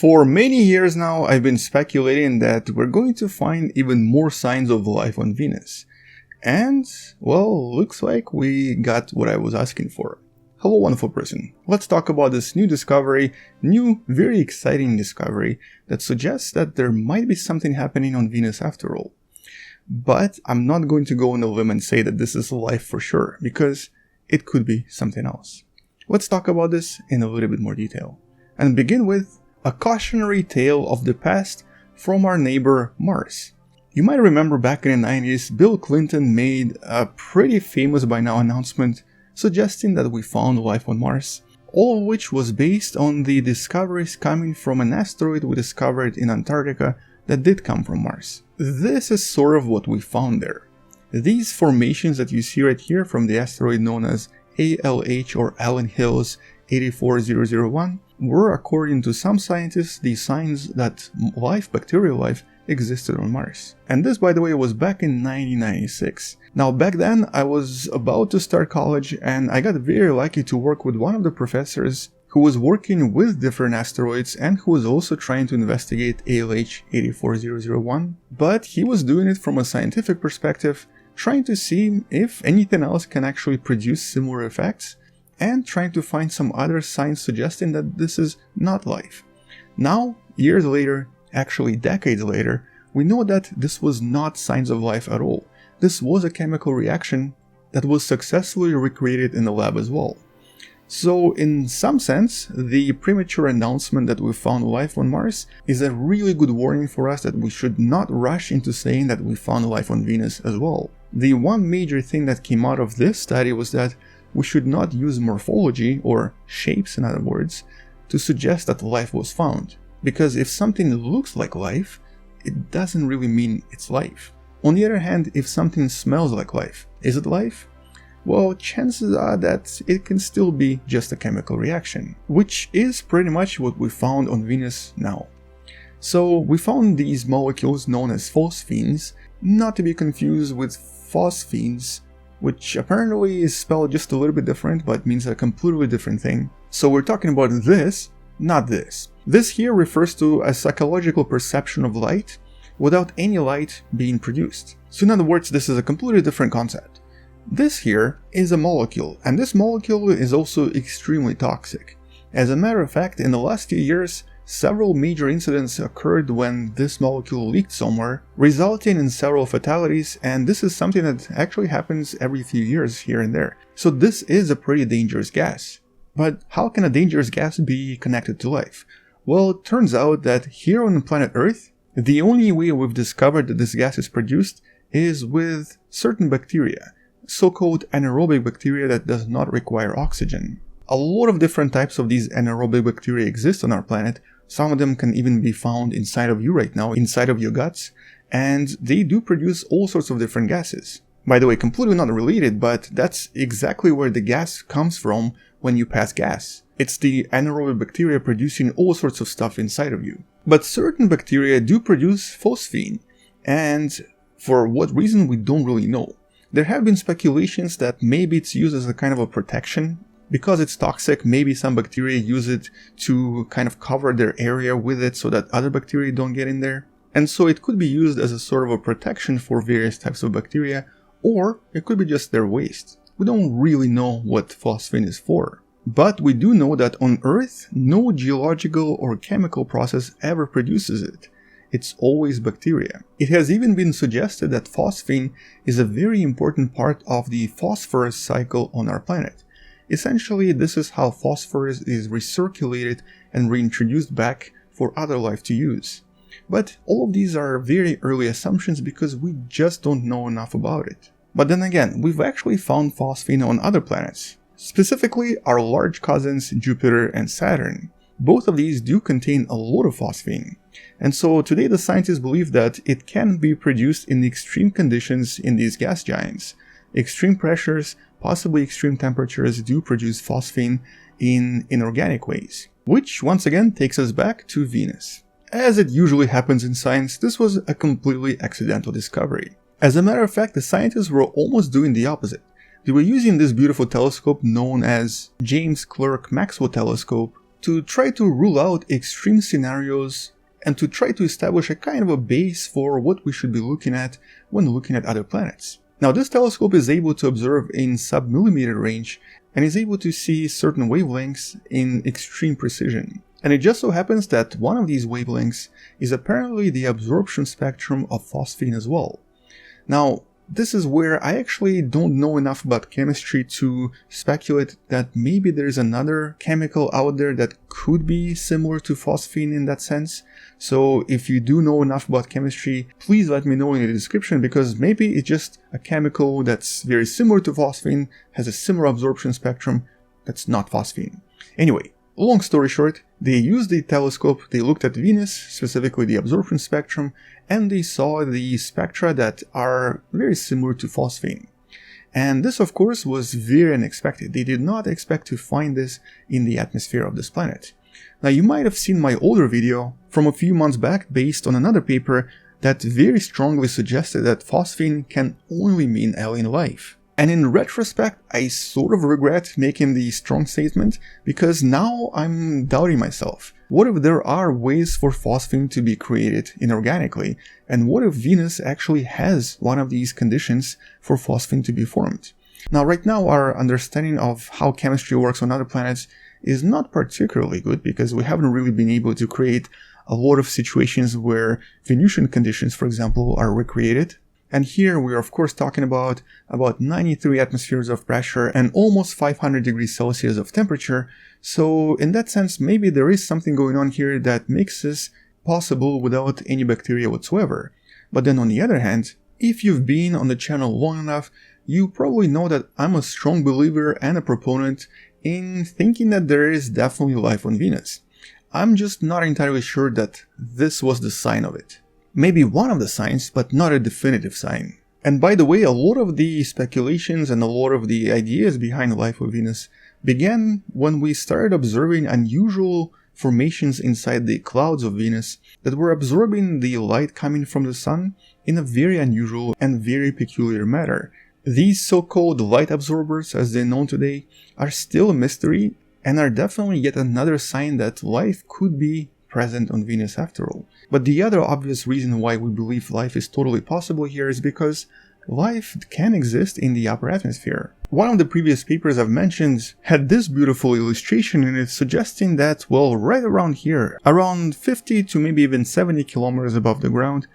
For many years now, I've been speculating that we're going to find even more signs of life on Venus. And, well, looks like we got what I was asking for. Hello, wonderful person. Let's talk about this new discovery, very exciting discovery that suggests that there might be something happening on Venus after all. But I'm not going to go on a limb and say that this is life for sure, because it could be something else. Let's talk about this in a little bit more detail. And begin with a cautionary tale of the past from our neighbor Mars. You might remember back in the 90s, Bill Clinton made a pretty famous by now announcement suggesting that we found life on Mars, all of which was based on the discoveries coming from an asteroid we discovered in Antarctica that did come from Mars. This is sort of what we found there. These formations that you see right here from the asteroid known as ALH or Allen Hills 84001 were, according to some scientists, the signs that bacterial life, existed on Mars. And this, by the way, was back in 1996. Now, back then, I was about to start college and I got very lucky to work with one of the professors who was working with different asteroids and who was also trying to investigate ALH 84001, but he was doing it from a scientific perspective, trying to see if anything else can actually produce similar effects, and trying to find some other signs suggesting that this is not life. Now, years later, actually decades later, we know that this was not signs of life at all. This was a chemical reaction that was successfully recreated in the lab as well. So in some sense, the premature announcement that we found life on Mars is a really good warning for us that we should not rush into saying that we found life on Venus as well. The one major thing that came out of this study was that we should not use morphology, or shapes in other words, to suggest that life was found. Because if something looks like life, it doesn't really mean it's life. On the other hand, if something smells like life, is it life? Well, chances are that it can still be just a chemical reaction, which is pretty much what we found on Venus now. So we found these molecules known as phosphines, not to be confused with phosphines, which apparently is spelled just a little bit different but means a completely different thing. So we're talking about this, not this. This here refers to a psychological perception of light without any light being produced. So in other words, this is a completely different concept. This here is a molecule, and this molecule is also extremely toxic. As a matter of fact, in the last few years, several major incidents occurred when this molecule leaked somewhere, resulting in several fatalities, and this is something that actually happens every few years here and there. So this is a pretty dangerous gas. But how can a dangerous gas be connected to life? Well, it turns out that here on planet Earth, the only way we've discovered that this gas is produced is with certain bacteria, so-called anaerobic bacteria that does not require oxygen. A lot of different types of these anaerobic bacteria exist on our planet. Some of them can even be found inside of you right now, inside of your guts, and they do produce all sorts of different gases. By the way, completely not related, but that's exactly where the gas comes from when you pass gas. It's the anaerobic bacteria producing all sorts of stuff inside of you. But certain bacteria do produce phosphine, and for what reason we don't really know. There have been speculations that maybe it's used as a kind of a protection. Because it's toxic, maybe some bacteria use it to kind of cover their area with it so that other bacteria don't get in there. And so it could be used as a sort of a protection for various types of bacteria, or it could be just their waste. We don't really know what phosphine is for. But we do know that on Earth, no geological or chemical process ever produces it. It's always bacteria. It has even been suggested that phosphine is a very important part of the phosphorus cycle on our planet. Essentially, this is how phosphorus is recirculated and reintroduced back for other life to use. But all of these are very early assumptions because we just don't know enough about it. But then again, we've actually found phosphine on other planets, specifically our large cousins Jupiter and Saturn. Both of these do contain a lot of phosphine. And so today the scientists believe that it can be produced in extreme conditions in these gas giants. Extreme pressures, possibly extreme temperatures do produce phosphine in inorganic ways, which once again takes us back to Venus. As it usually happens in science, this was a completely accidental discovery. As a matter of fact, the scientists were almost doing the opposite. They were using this beautiful telescope known as James Clerk Maxwell Telescope to try to rule out extreme scenarios and to try to establish a kind of a base for what we should be looking at when looking at other planets. Now, this telescope is able to observe in sub-millimeter range and is able to see certain wavelengths in extreme precision. And it just so happens that one of these wavelengths is apparently the absorption spectrum of phosphine as well. Now, this is where I actually don't know enough about chemistry to speculate that maybe there's another chemical out there that could be similar to phosphine in that sense. So if you do know enough about chemistry, please let me know in the description, because maybe it's just a chemical that's very similar to phosphine, has a similar absorption spectrum that's not phosphine. Anyway, long story short, they used the telescope, they looked at Venus, specifically the absorption spectrum, and they saw the spectra that are very similar to phosphine. And this, of course, was very unexpected. They did not expect to find this in the atmosphere of this planet. Now, you might have seen my older video from a few months back based on another paper that very strongly suggested that phosphine can only mean alien life. And in retrospect, I sort of regret making the strong statement, because now I'm doubting myself. What if there are ways for phosphine to be created inorganically? And what if Venus actually has one of these conditions for phosphine to be formed? Now, right now, our understanding of how chemistry works on other planets is not particularly good, because we haven't really been able to create a lot of situations where Venusian conditions, for example, are recreated. And here we are, of course, talking about 93 atmospheres of pressure and almost 500 degrees Celsius of temperature. So in that sense, maybe there is something going on here that makes this possible without any bacteria whatsoever. But then on the other hand, if you've been on the channel long enough, you probably know that I'm a strong believer and a proponent in thinking that there is definitely life on Venus. I'm just not entirely sure that this was the sign of it. Maybe one of the signs, but not a definitive sign. And by the way, a lot of the speculations and a lot of the ideas behind life on Venus began when we started observing unusual formations inside the clouds of Venus that were absorbing the light coming from the sun in a very unusual and very peculiar manner. These so-called light absorbers, as they're known today, are still a mystery and are definitely yet another sign that life could be present on Venus after all. But the other obvious reason why we believe life is totally possible here is because life can exist in the upper atmosphere. One of the previous papers I've mentioned had this beautiful illustration in it suggesting that, well, right around here, around 50 to maybe even 70 kilometers above the ground,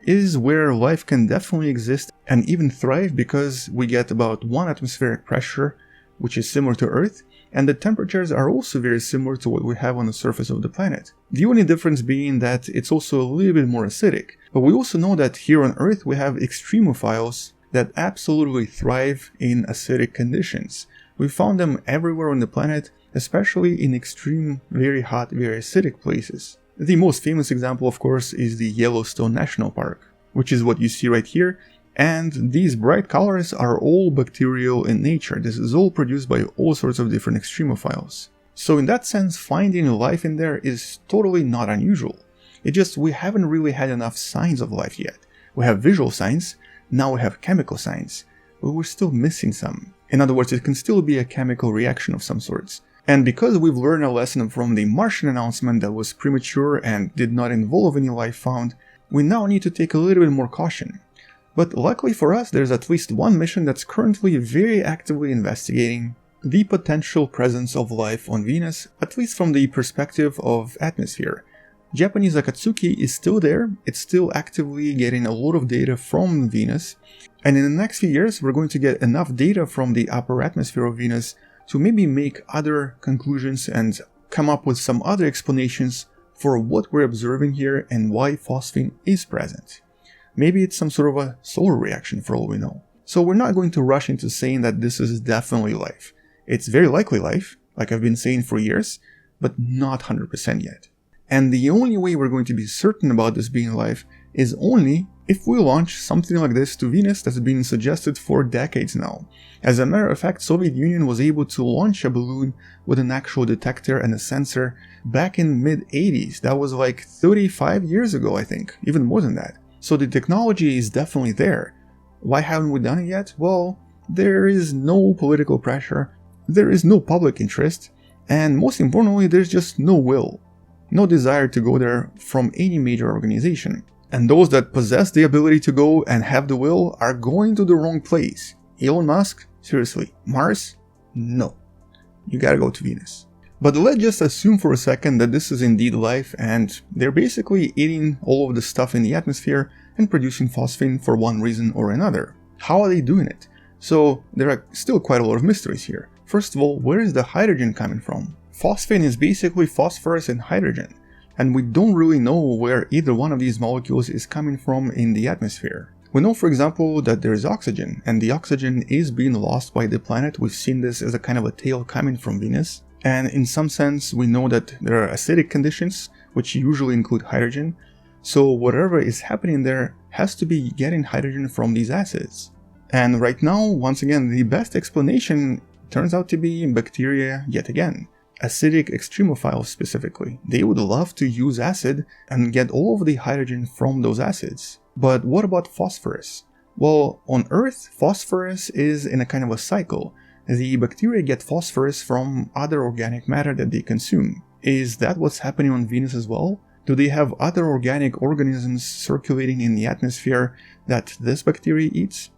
is where life can definitely exist and even thrive, because we get about 1 atmospheric pressure, which is similar to Earth, and the temperatures are also very similar to what we have on the surface of the planet. The only difference being that it's also a little bit more acidic. But we also know that here on Earth we have extremophiles that absolutely thrive in acidic conditions. We found them everywhere on the planet, especially in extreme, very hot, very acidic places. The most famous example, of course, is the Yellowstone National Park, which is what you see right here. And these bright colors are all bacterial in nature. This is all produced by all sorts of different extremophiles. So in that sense, finding life in there is totally not unusual. It's just we haven't really had enough signs of life yet. We have visual signs, now we have chemical signs, but we're still missing some. In other words, it can still be a chemical reaction of some sorts. And because we've learned a lesson from the Martian announcement that was premature and did not involve any life found, we now need to take a little bit more caution. But luckily for us, there's at least one mission that's currently very actively investigating the potential presence of life on Venus, at least from the perspective of atmosphere. Japanese Akatsuki is still there, it's still actively getting a lot of data from Venus, and in the next few years we're going to get enough data from the upper atmosphere of Venus to maybe make other conclusions and come up with some other explanations for what we're observing here and why phosphine is present. Maybe it's some sort of a solar reaction for all we know. So we're not going to rush into saying that this is definitely life. It's very likely life, like I've been saying for years, but not 100% yet. And the only way we're going to be certain about this being life is only if we launch something like this to Venus that's been suggested for decades now. As a matter of fact, Soviet Union was able to launch a balloon with an actual detector and a sensor back in mid-80s. That was like 35 years ago, I think, even more than that. So the technology is definitely there. Why haven't we done it yet? Well, there is no political pressure, there is no public interest, And most importantly, there's just no will, no desire to go there from any major organization. And those that possess the ability to go and have the will are going to the wrong place. Elon Musk? Seriously. Mars? No. You gotta go to Venus. But let's just assume for a second that this is indeed life and they're basically eating all of the stuff in the atmosphere and producing phosphine for one reason or another. How are they doing it? So there are still quite a lot of mysteries here. First of all, where is the hydrogen coming from? Phosphine is basically phosphorus and hydrogen, and we don't really know where either one of these molecules is coming from in the atmosphere. We know, for example, that there is oxygen, and the oxygen is being lost by the planet. We've seen this as a kind of a tail coming from Venus. And in some sense, we know that there are acidic conditions, which usually include hydrogen. So whatever is happening there has to be getting hydrogen from these acids. And right now, once again, the best explanation turns out to be bacteria yet again. Acidic extremophiles specifically. They would love to use acid and get all of the hydrogen from those acids. But what about phosphorus? Well, on Earth, phosphorus is in a kind of a cycle. The bacteria get phosphorus from other organic matter that they consume. Is that what's happening on Venus as well? Do they have other organic organisms circulating in the atmosphere that this bacteria eats?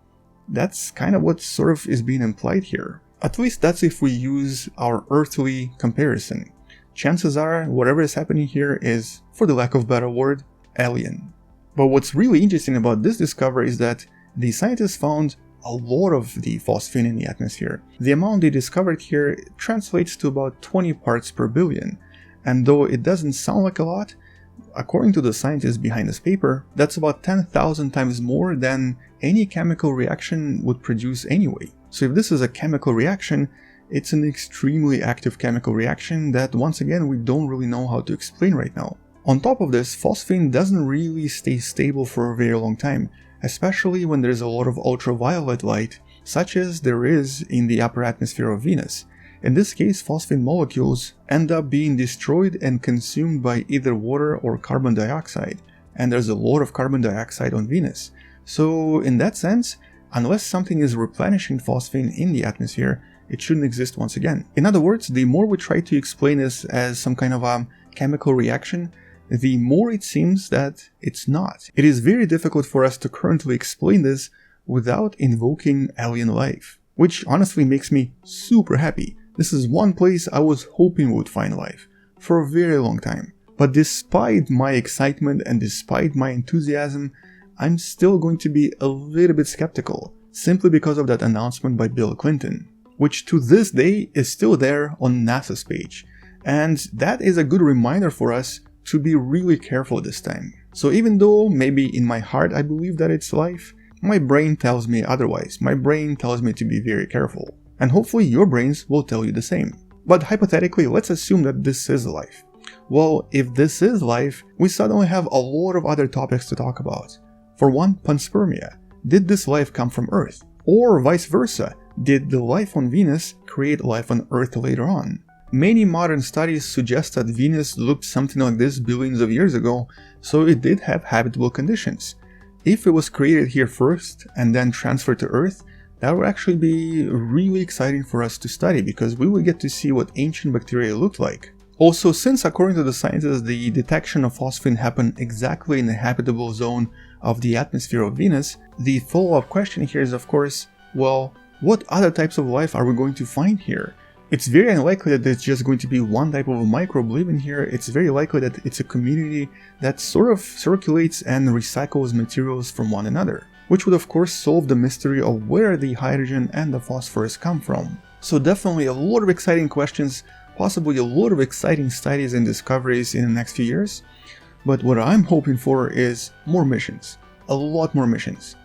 That's kind of what sort of is being implied here. At least that's if we use our earthly comparison. Chances are, whatever is happening here is, for the lack of a better word, alien. But what's really interesting about this discovery is that the scientists found a lot of the phosphine in the atmosphere. The amount they discovered here translates to about 20 parts per billion, and though it doesn't sound like a lot, according to the scientists behind this paper, that's about 10,000 times more than any chemical reaction would produce anyway. So if this is a chemical reaction, it's an extremely active chemical reaction that once again we don't really know how to explain right now. On top of this, phosphine doesn't really stay stable for a very long time, especially when there's a lot of ultraviolet light, such as there is in the upper atmosphere of Venus. In this case, phosphine molecules end up being destroyed and consumed by either water or carbon dioxide, and there's a lot of carbon dioxide on Venus. So in that sense, unless something is replenishing phosphine in the atmosphere, it shouldn't exist once again. In other words, the more we try to explain this as some kind of a chemical reaction, the more it seems that it's not. It is very difficult for us to currently explain this without invoking alien life, which honestly makes me super happy. This is one place I was hoping we would find life for a very long time. But despite my excitement and despite my enthusiasm, I'm still going to be a little bit skeptical, simply because of that announcement by Bill Clinton, which to this day is still there on NASA's page. And that is a good reminder for us to be really careful this time. So even though maybe in my heart I believe that it's life, my brain tells me otherwise. My brain tells me to be very careful. And hopefully your brains will tell you the same. But hypothetically, let's assume that this is life. Well, if this is life, we suddenly have a lot of other topics to talk about. For one, panspermia. Did this life come from Earth? Or vice versa, did the life on Venus create life on Earth later on? Many modern studies suggest that Venus looked something like this billions of years ago, so it did have habitable conditions. If it was created here first and then transferred to Earth, that would actually be really exciting for us to study, because we would get to see what ancient bacteria looked like. Also, since according to the scientists the detection of phosphine happened exactly in the habitable zone of the atmosphere of Venus, the follow-up question here is of course, well, what other types of life are we going to find here? It's very unlikely that there's just going to be one type of a microbe living here. It's very likely that it's a community that sort of circulates and recycles materials from one another, which would of course solve the mystery of where the hydrogen and the phosphorus come from. So definitely a lot of exciting questions, possibly a lot of exciting studies and discoveries in the next few years. But what I'm hoping for is more missions. A lot more missions.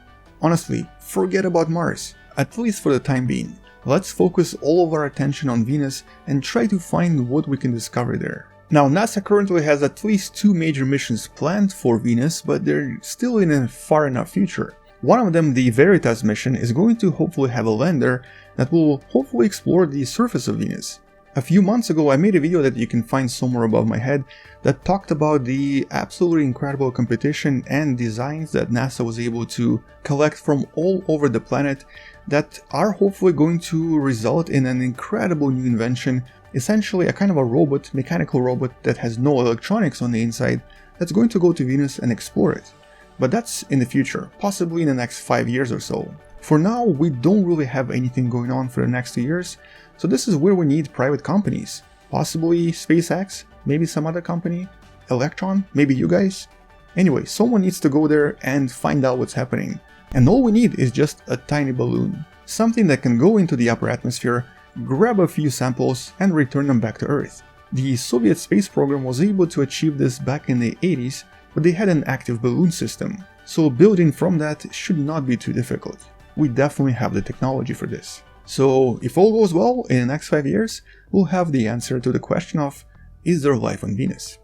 Honestly, forget about Mars, at least for the time being. Let's focus all of our attention on Venus and try to find what we can discover there. Now, NASA currently has at least 2 major missions planned for Venus, but they're still in a far enough future. One of them, the Veritas mission, is going to hopefully have a lander that will hopefully explore the surface of Venus. A few months ago I made a video that you can find somewhere above my head that talked about the absolutely incredible competition and designs that NASA was able to collect from all over the planet that are hopefully going to result in an incredible new invention Essentially a kind of a robot, mechanical robot that has no electronics on the inside that's going to go to Venus and explore it. But that's in the future, possibly in the next 5 years or so. For now, we don't really have anything going on for the next 2 years, so this is where we need private companies. Possibly SpaceX, maybe some other company, Electron, maybe you guys. Anyway, someone needs to go there and find out what's happening. And all we need is just a tiny balloon. Something that can go into the upper atmosphere, grab a few samples and return them back to Earth. The Soviet space program was able to achieve this back in the 80s, but they had an active balloon system, so building from that should not be too difficult. We definitely have the technology for this. So if all goes well, in the next 5 years, we'll have the answer to the question of, is there life on Venus?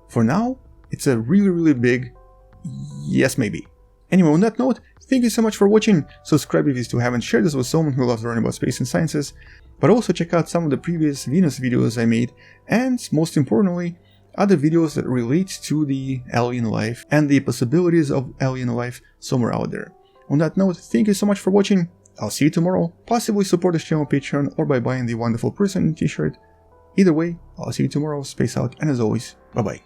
For now, it's a really big yes maybe. Anyway, on that note, thank you so much for watching, subscribe if you still haven't, share this with someone who loves learning about space and sciences, but also check out some of the previous Venus videos I made, and most importantly, other videos that relate to the alien life and the possibilities of alien life somewhere out there. On that note, thank you so much for watching, I'll see you tomorrow, possibly support this channel on Patreon or by buying the Wonderful Person t-shirt. Either way, I'll see you tomorrow, space out, and as always, bye bye.